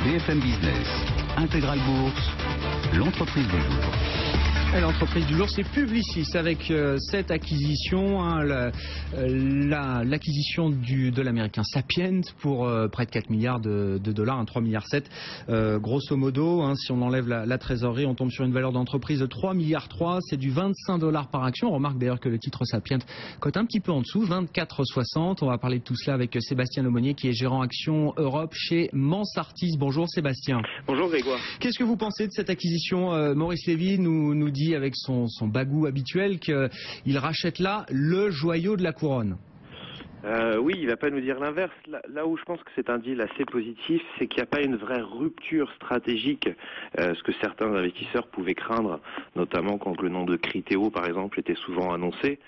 BFM Business, Intégral Bourse, l'entreprise du jour. Et l'entreprise du jour, c'est Publicis avec cette acquisition, l'acquisition de l'américain Sapient pour près de 4 milliards de dollars, 3,7 milliards. Grosso modo, si on enlève la trésorerie, on tombe sur une valeur d'entreprise de 3,3 milliards. C'est du 25 $ par action. On remarque d'ailleurs que le titre Sapient cote un petit peu en dessous, 24,60. On va parler de tout cela avec Sébastien Lemonnier qui est gérant action Europe chez Mansartis. Bonjour Sébastien. Bonjour Grégoire. Qu'est-ce que vous pensez de cette acquisition? Maurice Lévy nous dit avec son bagou habituel qu'il rachète là le joyau de la couronne. Oui, il ne va pas nous dire l'inverse. Là où je pense que c'est un deal assez positif, c'est qu'il n'y a pas une vraie rupture stratégique, ce que certains investisseurs pouvaient craindre, notamment quand le nom de Criteo, par exemple, était souvent annoncé.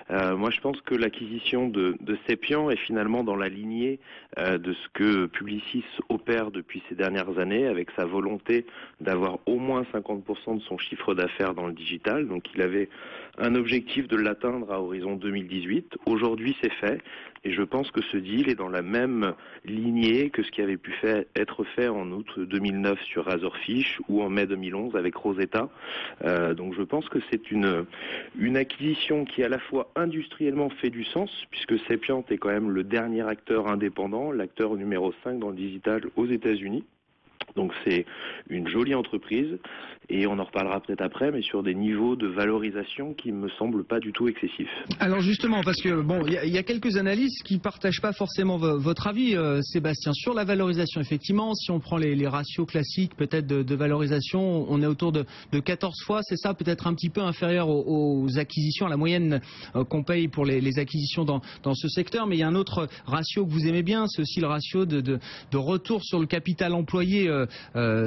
Moi, je pense que l'acquisition de Sapient est finalement dans la lignée de ce que Publicis opère depuis ces dernières années, avec sa volonté d'avoir au moins 50% de son chiffre d'affaires dans le digital. Donc, il avait un objectif de l'atteindre à horizon 2018. Aujourd'hui, c'est fait. Et je pense que ce deal est dans la même lignée que ce qui avait pu être fait en août 2009 sur Razorfish ou en mai 2011 avec Rosetta. Donc je pense que c'est une acquisition qui à la fois industriellement fait du sens, puisque Sapient est quand même le dernier acteur indépendant, l'acteur numéro 5 dans le digital aux États-Unis. Donc c'est une jolie entreprise et on en reparlera peut-être après, mais sur des niveaux de valorisation qui me semblent pas du tout excessifs. Alors justement, parce que bon, il y a quelques analystes qui partagent pas forcément votre avis, Sébastien, sur la valorisation. Effectivement, si on prend les ratios classiques, peut-être de valorisation, on est autour de 14 fois, c'est ça, peut-être un petit peu inférieur aux acquisitions, à la moyenne qu'on paye pour les acquisitions dans ce secteur. Mais il y a un autre ratio que vous aimez bien, c'est aussi le ratio de retour sur le capital employé.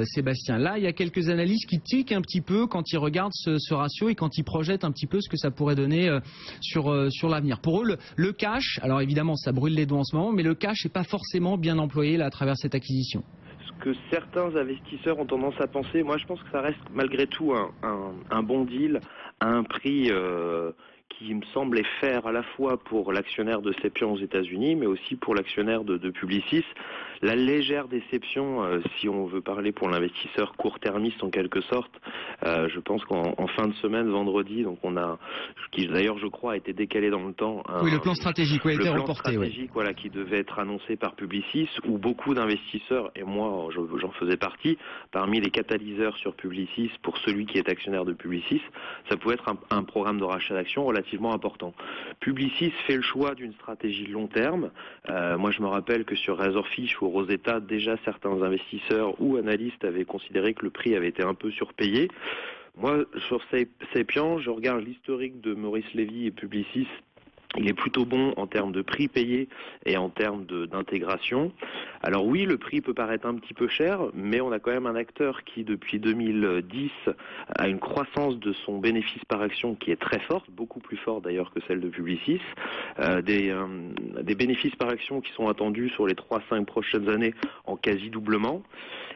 Sébastien, là il y a quelques analystes qui tiquent un petit peu quand ils regardent ce ratio et quand ils projettent un petit peu ce que ça pourrait donner sur l'avenir. Pour eux le cash, alors évidemment ça brûle les doigts en ce moment, mais le cash n'est pas forcément bien employé là à travers cette acquisition. Ce que certains investisseurs ont tendance à penser, moi je pense que ça reste malgré tout un bon deal à un prix qui me semblait faire à la fois pour l'actionnaire de Sapient aux États-Unis, mais aussi pour l'actionnaire de Publicis. La légère déception, si on veut parler pour l'investisseur court-termiste en quelque sorte, je pense qu'en fin de semaine, vendredi, donc on a, qui d'ailleurs je crois a été décalé dans le temps. Oui, le plan stratégique a été reporté. Le plan stratégique, voilà, qui devait être annoncé par Publicis, où beaucoup d'investisseurs, et moi j'en faisais partie, parmi les catalyseurs sur Publicis, pour celui qui est actionnaire de Publicis, ça pouvait être un programme de rachat d'actions relativement important. Publicis fait le choix d'une stratégie long terme. Moi je me rappelle que sur Razorfish ou Rosetta, déjà certains investisseurs ou analystes avaient considéré que le prix avait été un peu surpayé. Moi, sur Sapient, je regarde l'historique de Maurice Lévy et Publicis. Il est plutôt bon en termes de prix payé et en termes d'intégration. Alors oui, le prix peut paraître un petit peu cher, mais on a quand même un acteur qui, depuis 2010, a une croissance de son bénéfice par action qui est très forte, beaucoup plus forte d'ailleurs que celle de Publicis. Des bénéfices par action qui sont attendus sur les 3-5 prochaines années en quasi-doublement.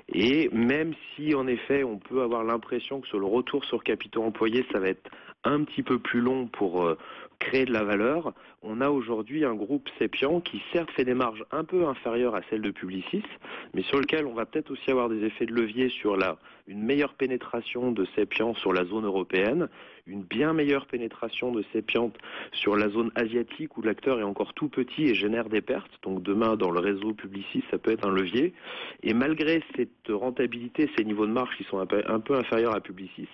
Et même si, en effet, on peut avoir l'impression que sur le retour sur capitaux employés, ça va être un petit peu plus long pour créer de la valeur, on a aujourd'hui un groupe Sapient qui certes fait des marges un peu inférieures à celles de Publicis, mais sur lequel on va peut-être aussi avoir des effets de levier sur une meilleure pénétration de Sapient sur la zone européenne, une bien meilleure pénétration de Sapient sur la zone asiatique où l'acteur est encore tout petit et génère des pertes. Donc demain, dans le réseau Publicis, ça peut être un levier. Et malgré cette rentabilité, ces niveaux de marge qui sont un peu inférieurs à Publicis,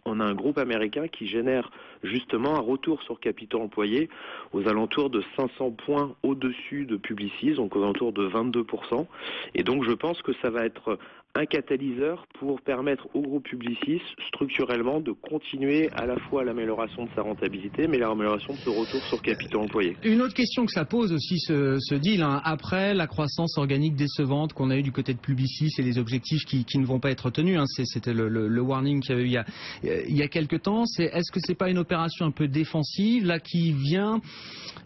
on a un groupe américain qui génère justement un retour sur capitaux employés aux alentours de 500 points au-dessus de Publicis, donc aux alentours de 22%. Et donc je pense que ça va être un catalyseur pour permettre au groupe Publicis structurellement de continuer à la fois l'amélioration de sa rentabilité, mais l'amélioration de ce retour sur capitaux employés. Une autre question que ça pose aussi ce deal, après la croissance organique décevante qu'on a eu du côté de Publicis et les objectifs qui ne vont pas être tenus, c'était le warning qu'il y avait eu il y a quelques temps, est-ce que c'est pas une opération un peu défensive là qui vient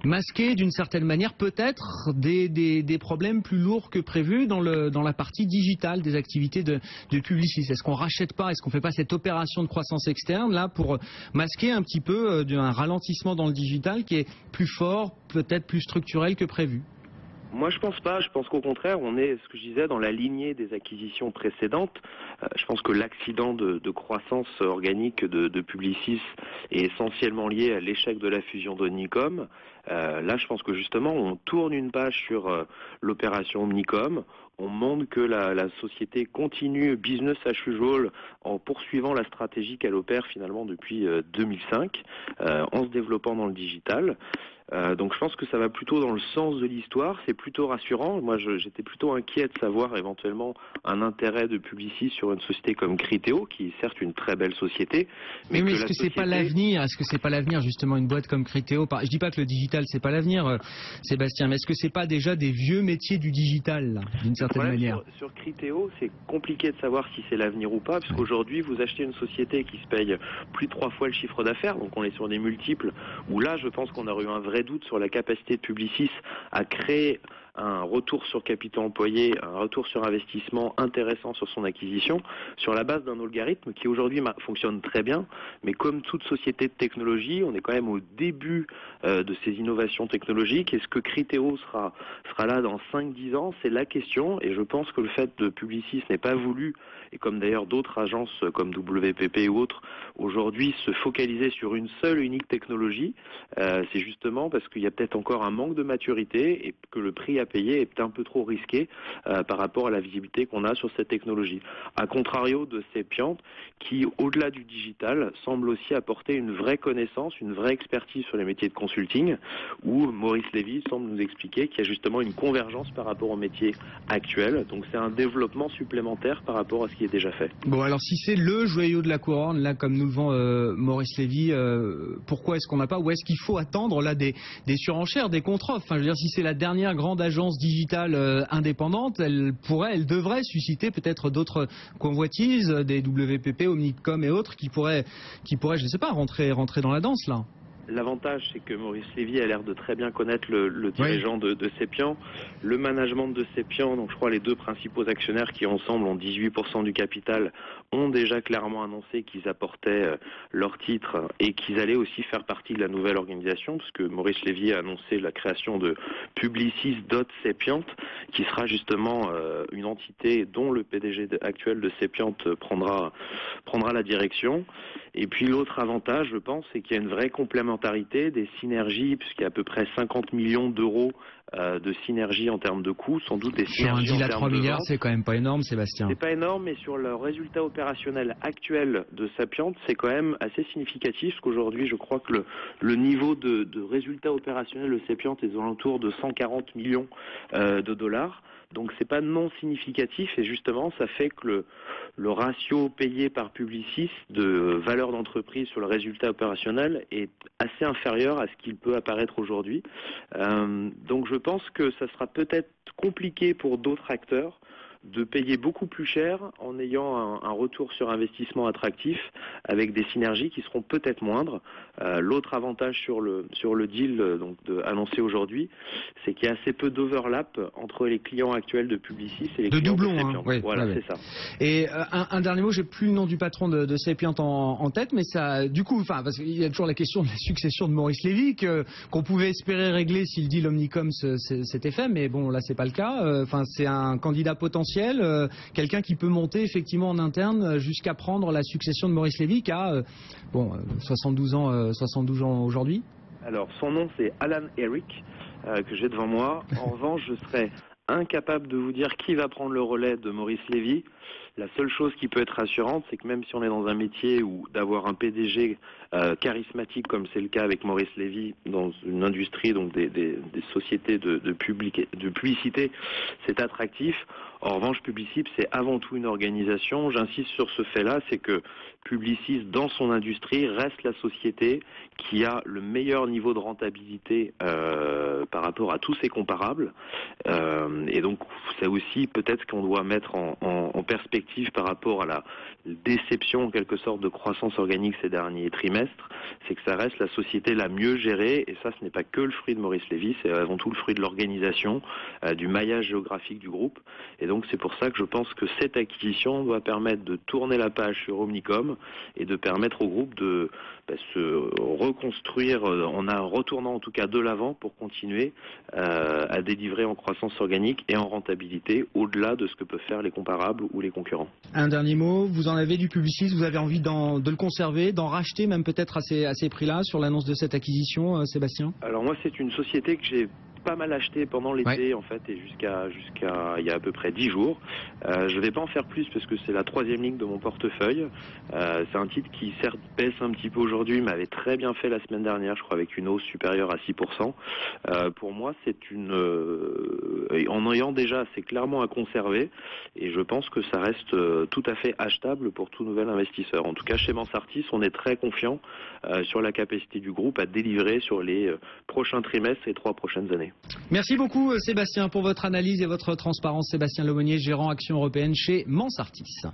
masquer d'une certaine manière peut-être des problèmes plus lourds que prévu dans la partie digitale des activités de Publicis? Est-ce qu'on rachète pas, est-ce qu'on fait pas cette opération de croissance externe là pour masquer un petit peu un ralentissement dans le digital qui est plus fort, peut-être plus structurel que prévu? Moi, je pense pas. Je pense qu'au contraire, on est, ce que je disais, dans la lignée des acquisitions précédentes. Je pense que l'accident de croissance organique de Publicis est essentiellement lié à l'échec de la fusion d'Omnicom. Là, je pense que justement, on tourne une page sur l'opération Omnicom. On montre que la société continue business as usual en poursuivant la stratégie qu'elle opère finalement depuis 2005, en se développant dans le digital. Donc je pense que ça va plutôt dans le sens de l'histoire, c'est plutôt rassurant. Moi j'étais plutôt inquiet de savoir éventuellement un intérêt de Publicis sur une société comme Criteo, qui est certes une très belle société. Mais est-ce que c'est pas l'avenir? Est-ce que c'est pas l'avenir justement, une boîte comme Criteo? Je dis pas que le digital c'est pas l'avenir, Sébastien, mais est-ce que c'est pas déjà des vieux métiers du digital, d'une certaine manière? Sur Criteo, c'est compliqué de savoir si c'est l'avenir ou pas, parce qu'aujourd'hui vous achetez une société qui se paye plus de 3 fois le chiffre d'affaires, donc on est sur des multiples où là je pense qu'on aurait eu un vrai doute sur la capacité de Publicis à créer un retour sur capital employé, un retour sur investissement intéressant sur son acquisition, sur la base d'un algorithme qui aujourd'hui fonctionne très bien, mais comme toute société de technologie, on est quand même au début de ces innovations technologiques. Est-ce que Criteo sera là dans 5-10 ans? C'est la question, et je pense que le fait de Publicis n'ait pas voulu, et comme d'ailleurs d'autres agences comme WPP ou autres, aujourd'hui se focaliser sur une seule unique technologie, c'est justement parce qu'il y a peut-être encore un manque de maturité et que le prix à payer est un peu trop risqué par rapport à la visibilité qu'on a sur cette technologie. A contrario de Cepiant, qui au-delà du digital semble aussi apporter une vraie connaissance, une vraie expertise sur les métiers de consulting, où Maurice Lévy semble nous expliquer qu'il y a justement une convergence par rapport aux métiers actuels. Donc c'est un développement supplémentaire par rapport à ce qui est déjà fait. Bon, alors si c'est le joyau de la couronne, là comme nous le vend Maurice Lévy, pourquoi est-ce qu'on n'a pas, ou est-ce qu'il faut attendre là des surenchères, des contre-offres? Enfin, je veux dire, si c'est la dernière grande agence digitale indépendante, elle devrait susciter peut-être d'autres convoitises, des WPP, Omnicom et autres qui pourraient, je ne sais pas, rentrer dans la danse là. L'avantage, c'est que Maurice Lévy a l'air de très bien connaître le dirigeant de Cepiant. Le management de Cepiant, donc je crois les deux principaux actionnaires qui ensemble ont 18% du capital, ont déjà clairement annoncé qu'ils apportaient leur titre et qu'ils allaient aussi faire partie de la nouvelle organisation, parce que Maurice Lévy a annoncé la création de Publicis.Cepiant, qui sera justement une entité dont le PDG actuel de Cepiant prendra la direction. Et puis l'autre avantage, je pense, c'est qu'il y a une vraie complémentarité, des synergies, puisqu'il y a à peu près 50 millions d'euros de synergies en termes de coûts, sans doute des synergies sur un deal en à termes 3 de milliards, vente. c'est quand même pas énorme, Sébastien. C'est pas énorme, mais sur le résultat opérationnel actuel de Cepiant, c'est quand même assez significatif, parce qu'aujourd'hui, je crois que le niveau de résultat opérationnel de Cepiant est aux alentours de 140 millions de dollars. Donc c'est pas non significatif, et justement ça fait que le ratio payé par Publicis de valeur d'entreprise sur le résultat opérationnel est assez inférieur à ce qu'il peut apparaître aujourd'hui. Donc je pense que ça sera peut-être compliqué pour d'autres acteurs de payer beaucoup plus cher en ayant un retour sur investissement attractif avec des synergies qui seront peut-être moindres. L'autre avantage sur le deal annoncé aujourd'hui, c'est qu'il y a assez peu d'overlap entre les clients actuels de Publicis et les clients de Cepiant. Oui, voilà, ouais. c'est ça. Et un dernier mot, j'ai plus le nom du patron de Cepiant en tête, mais ça, du coup, parce qu'il y a toujours la question de la succession de Maurice Lévy qu'on pouvait espérer régler si le deal Omnicom s'était fait, mais bon, là c'est pas le cas. C'est un candidat potentiel. Quelqu'un qui peut monter effectivement en interne jusqu'à prendre la succession de Maurice Lévy qui a 72 ans aujourd'hui. Alors son nom c'est Alan Eric, que j'ai devant moi. En revanche, je serais incapable de vous dire qui va prendre le relais de Maurice Lévy. La seule chose qui peut être rassurante, c'est que même si on est dans un métier où d'avoir un PDG charismatique, comme c'est le cas avec Maurice Lévy, dans une industrie, donc des sociétés de publicité, c'est attractif. En revanche, Publicis, c'est avant tout une organisation. J'insiste sur ce fait-là, c'est que Publicis, dans son industrie, reste la société qui a le meilleur niveau de rentabilité par rapport à tous ses comparables. Et donc, c'est aussi peut-être qu'on doit mettre en perspective par rapport à la déception, en quelque sorte, de croissance organique ces derniers trimestres, c'est que ça reste la société la mieux gérée, et ça, ce n'est pas que le fruit de Maurice Lévy, c'est avant tout le fruit de l'organisation, du maillage géographique du groupe. Et donc, donc c'est pour ça que je pense que cette acquisition doit permettre de tourner la page sur Omnicom et de permettre au groupe de se reconstruire en retournant en tout cas de l'avant pour continuer à délivrer en croissance organique et en rentabilité au-delà de ce que peuvent faire les comparables ou les concurrents. Un dernier mot, vous en avez du Publicis, vous avez envie de le conserver, d'en racheter même peut-être à ces prix-là sur l'annonce de cette acquisition, Sébastien? Alors moi c'est une société que j'ai pas mal acheté pendant l'été en fait et jusqu'à il y a à peu près 10 jours. Je vais pas en faire plus parce que c'est la 3e ligne de mon portefeuille. C'est un titre qui certes baisse un petit peu aujourd'hui mais avait très bien fait la semaine dernière, je crois avec une hausse supérieure à 6%. Pour moi c'est en ayant déjà c'est clairement à conserver et je pense que ça reste tout à fait achetable pour tout nouvel investisseur. En tout cas chez Mansartis on est très confiant sur la capacité du groupe à délivrer sur les prochains trimestres et 3 prochaines années. Merci beaucoup Sébastien pour votre analyse et votre transparence. Sébastien Lemonnier, gérant Action Européenne chez Mansartis.